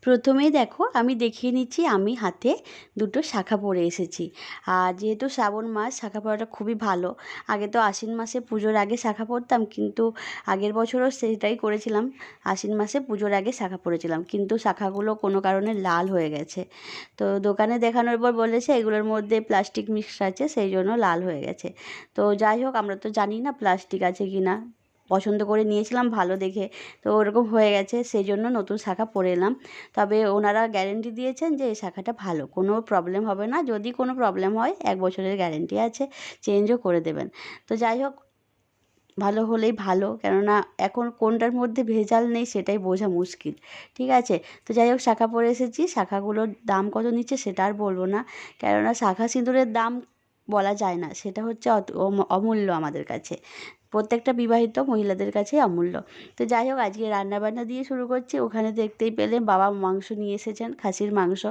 প্রথমেই দেখো আমি দেখিয়ে নিচ্ছি আমি হাতে দুটো শাঁখা পরে এসেছি। আর যেহেতু শ্রাবণ মাস শাঁখা পরাটা খুবই ভালো। আগে তো আশ্বিন মাসে পুজোর আগে শাঁখা পরতাম, কিন্তু আগের বছরও সেটাই করেছিলাম। আশ্বিন মাসে পুজোর আগে শাঁখা পরেছিলাম, কিন্তু শাঁখাগুলো কোনো কারণে লাল হয়ে গেছে। তো দোকানে দেখানোর পর বলেছে এগুলোর মধ্যে প্লাস্টিক মিক্স আছে, সেই জন্য লাল হয়ে গেছে। তো যাই হোক, আমরা তো জানি না প্লাস্টিক আছে কি না, পছন্দ করে নিয়েছিলাম ভালো দেখে, তো ওরকম হয়ে গেছে, সেই জন্য নতুন শাঁখা পরে এলাম। তবে ওনারা গ্যারেন্টি দিয়েছেন যে এই শাঁখাটা ভালো, কোনো প্রবলেম হবে না। যদি কোনো প্রবলেম হয় 1 বছরের গ্যারেন্টি আছে, চেঞ্জও করে দেবেন। তো যাই হোক, ভালো হলেই ভালো, কেননা এখন কোনটার মধ্যে ভেজাল নেই সেটাই বোঝা মুশকিল। ঠিক আছে, তো যাই হোক শাঁখা পরে এসেছি। শাঁখাগুলোর দাম কত নিচ্ছে সেটা আর বলবো না, কেননা শাঁখা সিঁদুরের দাম বলা যায় না, সেটা হচ্ছে অমূল্য আমাদের কাছে, প্রত্যেকটা বিবাহিত মহিলাদের কাছেই অমূল্য। তো যাই হোক, আজকে রান্নাবান্না দিয়ে শুরু করছি। ওখানে দেখতেই পেলে বাবা মাংস নিয়ে এসেছেন, খাসির মাংস।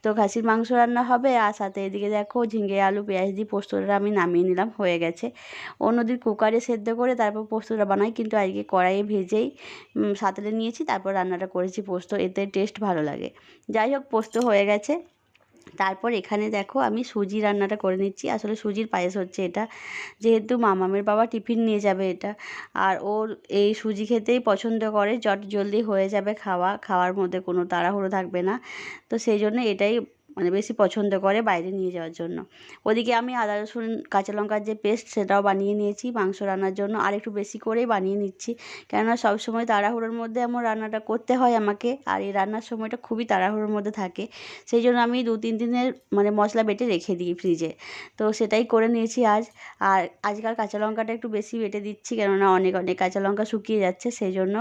তো খাসির মাংস রান্না হবে, আর সাথে এদিকে দেখো ঝিঙে আলু পেঁয়াজ দিয়ে পোস্তটা আমি নামিয়ে নিলাম, হয়ে গেছে। অন্যদিন কুকারে সেদ্ধ করে তারপর পোস্তটা বানাই, কিন্তু আজকে কড়াইয়ে ভেজেই সাঁতলে নিয়েছি, তারপর রান্নাটা করেছি পোস্ত, এতে টেস্ট ভালো লাগে। যাই হোক, পোস্ত হয়ে গেছে। তারপর এখানে দেখো আমি সুজি রান্নাটা করে নিচ্ছি। আসলে সুজির পায়েস হচ্ছে এটা, যেহেতু মামামের বাবা টিফিন নিয়ে যাবে এটা, আর ওর এই সুজি খেতেই পছন্দ করে, জলদি হয়ে যাবে খাওয়ার মধ্যে কোনো তাড়াহুড়ো থাকবে না। তো সেই জন্য এটাই বেশি পছন্দ করে বাইরে নিয়ে যাওয়ার জন্য। ওদিকে আমি আদা রসুন কাঁচা লঙ্কার যে পেস্ট সেটাও বানিয়ে নিয়েছি মাংস রান্নার জন্য, আর একটু বেশি করেই বানিয়ে নিচ্ছি, কেননা সবসময় তাড়াহুড়োর মধ্যে আমার রান্নাটা করতে হয় আমাকে, আর এই রান্নার সময়টা খুবই তাড়াহুড়োর মধ্যে থাকে। সেই জন্য আমি 2-3 দিনের মশলা বেটে রেখে দিই ফ্রিজে। তো সেটাই করে নিয়েছি আজ। আর আজকাল কাঁচা লঙ্কাটা একটু বেশি বেটে দিচ্ছি, কেননা অনেক কাঁচা লঙ্কা শুকিয়ে যাচ্ছে, সেই জন্য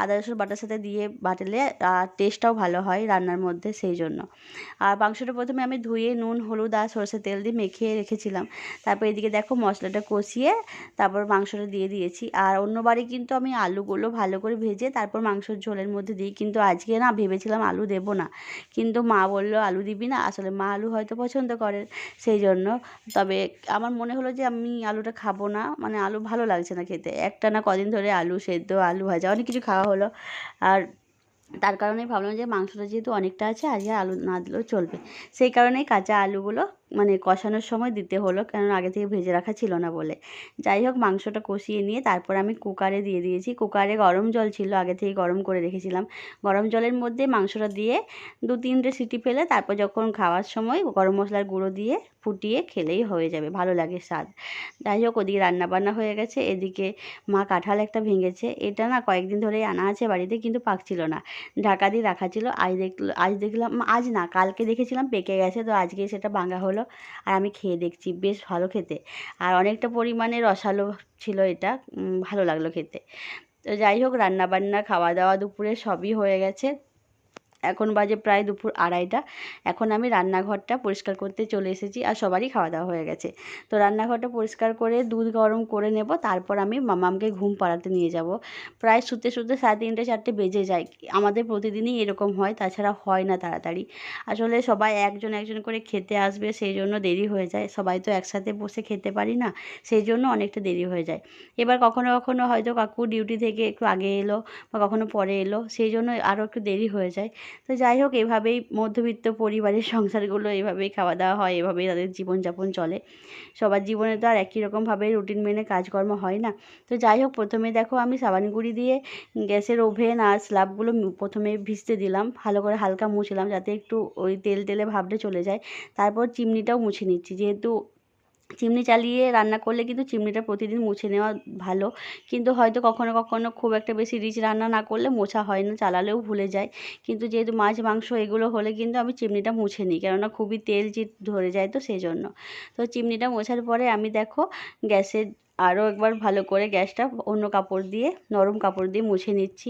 আদা রসুন বাটার সাথে দিয়ে বাটলে টেস্টটাও ভালো হয় রান্নার মধ্যে, সেই জন্য। আর মাংসটা প্রথমে আমি ধুয়ে নুন হলুদ আর সরষের তেল দিয়ে মেখে রেখেছিলাম। তারপর এদিকে দেখো মশলাটা কষিয়ে তারপর মাংসটা দিয়ে দিয়েছি। আর অন্যবারে কিন্তু আমি আলুগুলো ভালো করে ভেজে তারপর মাংসর ঝোলের মধ্যে দিই, কিন্তু আজকে না ভেবেছিলাম আলু দেবো না, কিন্তু মা বললো আলু দিবি না। আসলে মা আলু হয়তো পছন্দ করেন, সেই জন্য। তবে আমার মনে হলো যে আমি আলুটা খাবো না, আলু ভালো লাগছে না খেতে, একটানা কদিন ধরে আলু সেদ্ধ আলু ভাজা অনেক কিছু খাওয়া হলো। আর তার কারণেই ভাবলাম যে মাংসটা যেহেতু অনেকটা আছে, আজকে আলু না দিলেও চলবে। সেই কারণেই কাঁচা আলুগুলো কষানোর সময় দিতে হলো, কারণ আগে থেকে ভেজে রাখা ছিল না বলে। যাই হোক, মাংসটা কষিয়ে নিয়ে তারপর আমি কুকারে দিয়ে দিয়েছি। কুকারে গরম জল ছিল, আগে থেকে গরম করে রেখেছিলাম। গরম জলের মধ্যে মাংসটা দিয়ে 2-3টে সিটি ফেলে তারপর যখন খাওয়ার সময় গরম মশলার গুঁড়ো দিয়ে ফুটিয়ে খেলেই হয়ে যাবে, ভালো লাগে স্বাদ। যাই হোক, ওদিকে রান্নাবান্না হয়ে গেছে। এদিকে মা কাঁঠাল একটা ভেঙেছে, এটা না কয়েকদিন ধরেই আনা আছে বাড়িতে, কিন্তু পাকছিল না, ঢাকা দিয়ে রাখা ছিল। আজ দেখলাম, আজ না কালকে দেখেছিলাম পেকে গেছে, তো আজকে সেটা ভাঙা হলো। আর আমি খেয়ে দেখছি, বেশ ভালো খেতে, আর অনেকটা পরিমাণে রসালো ছিল এটা, ভালো লাগলো খেতে। তো যাই হোক, রান্নাবান্না খাওয়া দাওয়া দুপুরে সবই হয়ে গেছে। এখন বাজে প্রায় দুপুর 2:30টা। এখন আমি রান্নাঘরটা পরিষ্কার করতে চলে এসেছি, আর সবারই খাওয়া দাওয়া হয়ে গেছে। তো রান্নাঘরটা পরিষ্কার করে দুধ গরম করে নেব, তারপর আমি মামামকে ঘুম পাড়াতে নিয়ে যাব। প্রায় শুতে শুতে 3:30-4টে বেজে যায়, আমাদের প্রতিদিনই এরকম হয়, তাছাড়া হয় না তাড়াতাড়ি। আসলে সবাই একজন একজন করে খেতে আসবে, সেই জন্য দেরি হয়ে যায়, সবাই তো একসাথে বসে খেতে পারি না, সেই জন্য অনেকটা দেরি হয়ে যায়। এবার কখনো কখনো হয়তো কাকু ডিউটি থেকে একটু আগে এলো বা কখনো পরে এলো, সেই জন্য আরও একটু দেরি হয়ে যায়। তো যাই হোক, এভাবেই মধ্যবিত্ত পরিবারের সংসারগুলো, এভাবেই খাওয়া দাওয়া হয়, এভাবেই তাদের জীবনযাপন চলে। সবার জীবনে তো আর একই রকমভাবে রুটিন মেনে কাজকর্ম হয় না। তো যাই হোক, প্রথমে দেখো আমি সাবান গুঁড়ি দিয়ে গ্যাসের ওভেন আর স্ল্যাবগুলো প্রথমে ভিজতে দিলাম, ভালো করে হালকা মুছলাম যাতে একটু ওই তেল তেলে ভাবটা চলে যায়। তারপর চিমনিটাও মুছে নিচ্ছি, যেহেতু চিমনি চালিয়ে রান্না করলে কিন্তু চিমনিটা প্রতিদিন মুছে নেওয়া ভালো, কিন্তু হয়তো কখনো কখনো খুব একটা বেশি রিচ রান্না না করলে মোছা হয় না, চালালেও ভুলে যায়। কিন্তু যেহেতু মাছ মাংস এগুলো হলে কিন্তু আমি চিমনিটা মুছে নিই, কেননা খুবই তেল চিট ধরে যায়, তো সেই জন্য। তো চিমনিটা মোছার পরে আমি দেখো গ্যাসের আরও একবার ভালো করে গ্যাসটা অন্য কাপড় দিয়ে, নরম কাপড় দিয়ে মুছে নিচ্ছি।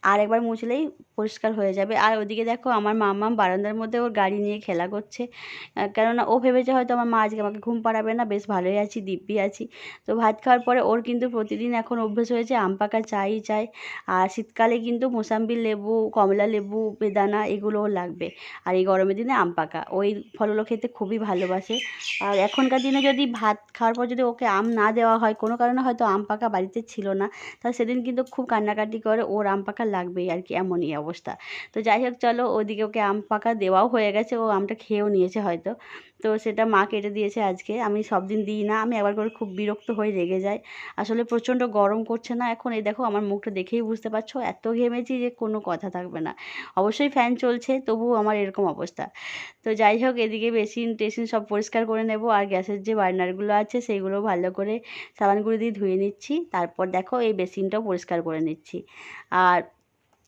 আর একবার মুছলেই পরিষ্কার হয়ে যাবে। আর ওদিকে দেখো আমার মাম্মাম বারান্দার মধ্যে ওর গাড়ি নিয়ে খেলা করছে, কেননা ও ভেবেছে হয়তো আমার মা আজকে আমাকে ঘুম পাড়াবে না, বেশ ভালোই আছি, দিব্যি আছি। তো ভাত খাওয়ার পরে ওর কিন্তু প্রতিদিন এখন অভ্যেস হয়েছে আম পাকা চাই চাই। আর শীতকালে কিন্তু মোসাম্বি লেবু, কমলা লেবু, বেদানা এগুলোও লাগবে। আর এই গরমের দিনে আম পাকা, ওই ফলগুলো খেতে খুবই ভালোবাসে। আর এখনকার দিনে যদি ভাত খাওয়ার পর যদি ওকে আম না দেওয়া হয় হয় কোনো কারণে হয়তো আম পাকা বাড়িতে ছিল না, তাহলে সেদিন কিন্তু খুব কান্নাকাটি করে, ওর আম পাকা লাগবেই আর কি, এমনই অবস্থা। তো যাই হোক চলো, ওদিকে ওকে আম পাকা দেওয়াও হয়ে গেছে, ও আমটা খেয়েও নিয়েছে হয়তো। তো সেটা মা কেটে দিয়েছে আজকে, আমি সব দিন দিই না, আমি একবার করে খুব বিরক্ত হয়ে রেগে যাই। আসলে প্রচণ্ড গরম করছে না এখন, এই দেখো আমার মুখটা দেখেই বুঝতে পারছো এত ঘেমেছি যে কোনো কথা থাকবে না। অবশ্যই ফ্যান চলছে, তবুও আমার এরকম অবস্থা। তো যাই হোক, এদিকে বেসিন টেসিন সব পরিষ্কার করে নেব, আর গ্যাসের যে বার্নারগুলো আছে সেইগুলো ভালো করে সাবান গুঁড়ো দিয়ে ধুয়ে নিচ্ছি। তারপর দেখো এই বেসিনটাও পরিষ্কার করে নিচ্ছি। আর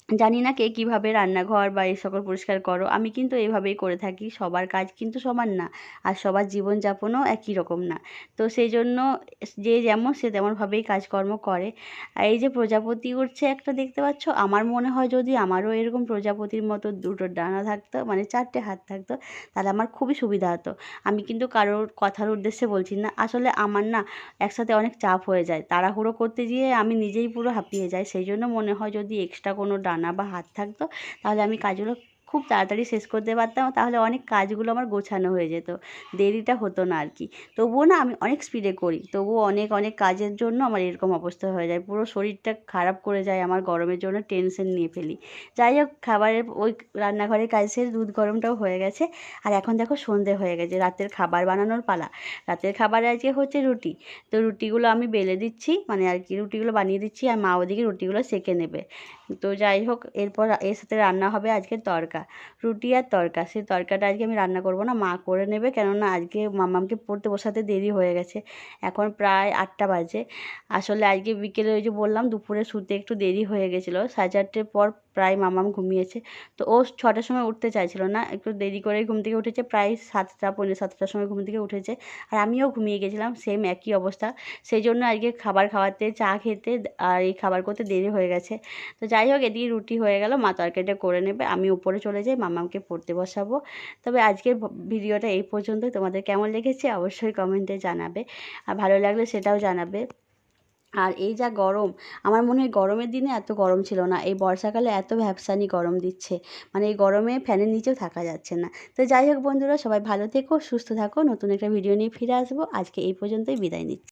জানি না কে কীভাবে রান্নাঘর বা এই সকল পরিষ্কার করো, আমি কিন্তু এইভাবেই করে থাকি। সবার কাজ কিন্তু সমান না, আর সবার জীবনযাপনও একই রকম না। তো সেই জন্য যে যেমন সে তেমনভাবেই কাজকর্ম করে। আর এই যে প্রজাপতি উঠছে একটা দেখতে পাচ্ছ, আমার মনে হয় যদি আমারও এরকম প্রজাপতির মতো দুটো ডানা থাকতো, মানে 4টে হাত থাকতো, তাহলে আমার খুবই সুবিধা হতো। আমি কিন্তু কারোর কথার উদ্দেশ্যে বলছি না, আসলে আমার না একসাথে অনেক চাপ হয়ে যায়, তাড়াহুড়ো করতে গিয়ে আমি নিজেই পুরো হাঁপিয়ে যাই। সেই জন্য মনে হয় যদি এক্সট্রা কোনো ডানা বা হাত থাকতো, তাহলে আমি কাজগুলো খুব তাড়াতাড়ি শেষ করতে পারতাম, তাহলে অনেক কাজগুলো আমার গোছানো হয়ে যেত, দেরিটা হতো না আর কি। তবুও না আমি অনেক স্পিডে করি, তবুও অনেক অনেক কাজের জন্য আমার এরকম অবস্থা হয়ে যায়, পুরো শরীরটা খারাপ করে যায় আমার, গরমের জন্য টেনশন নিয়ে ফেলি। যাই হোক, খাবারের ওই রান্নাঘরের কাজ শেষ, দুধ গরমটাও হয়ে গেছে। আর এখন দেখো সন্ধে হয়ে গেছে, রাতের খাবার বানানোর পালা। রাতের খাবারে আজকে হচ্ছে রুটি। তো রুটিগুলো আমি বেলে দিচ্ছি, মানে আর কি রুটিগুলো বানিয়ে দিচ্ছি, আর মা ওদিকে রুটিগুলো সেঁকে নেবে। তো যাই হোক, এরপর এর সাথে রান্না হবে আজকে তড়কা, রুটি আর তড়কা। সেই তড়কাটা আজকে আমি রান্না করব না, মা করে নেবে, কেননা আজকে মাম্মামকে পড়তে বসাতে দেরি হয়ে গেছে, এখন প্রায় 8টা বাজে। আসলে আজকে বিকেলে ওই যে বললাম দুপুরে শুতে একটু দেরি হয়ে গেছিলো, 4:30 পর প্রায় মাম্মাম ঘুমিয়েছে। তো ও 6টার সময় উঠতে চাইছিল না, একটু দেরি করে ঘুম থেকে উঠেছে, প্রায় 7টা পৌনে 7টার সময় ঘুম থেকে উঠেছে। আর আমিও ঘুমিয়ে গেছিলাম, সেম একই অবস্থা। সেই জন্য আজকে খাবার খাওয়াতে, চা খেতে আর এই খাবার করতে দেরি হয়ে গেছে। তো যাই হোক, এদিকে রুটি হয়ে গেল, মা তরকারিটা করে নেবে, আমি উপরে চলে যাই মাম্মামকে পড়তে বসাবো। তবে আজকের ভিডিওটা এই পর্যন্তই, তোমাদের কেমন লেগেছে অবশ্যই কমেন্টে জানাবে, আর ভালো লাগলে সেটাও জানাবে। আর এই যা গরম, আমার মনে হয় গরমের দিনে এত গরম ছিল না, এই বর্ষাকালে এত ভ্যাপসানি গরম দিচ্ছে, মানে এই গরমে ফ্যানের নিচেও থাকা যাচ্ছে না। তো যাই হোক বন্ধুরা, সবাই ভালো থেকো, সুস্থ থাকো, নতুন একটা ভিডিও নিয়ে ফিরে আসবো। আজকে এই পর্যন্তই, বিদায় নিচ্ছি।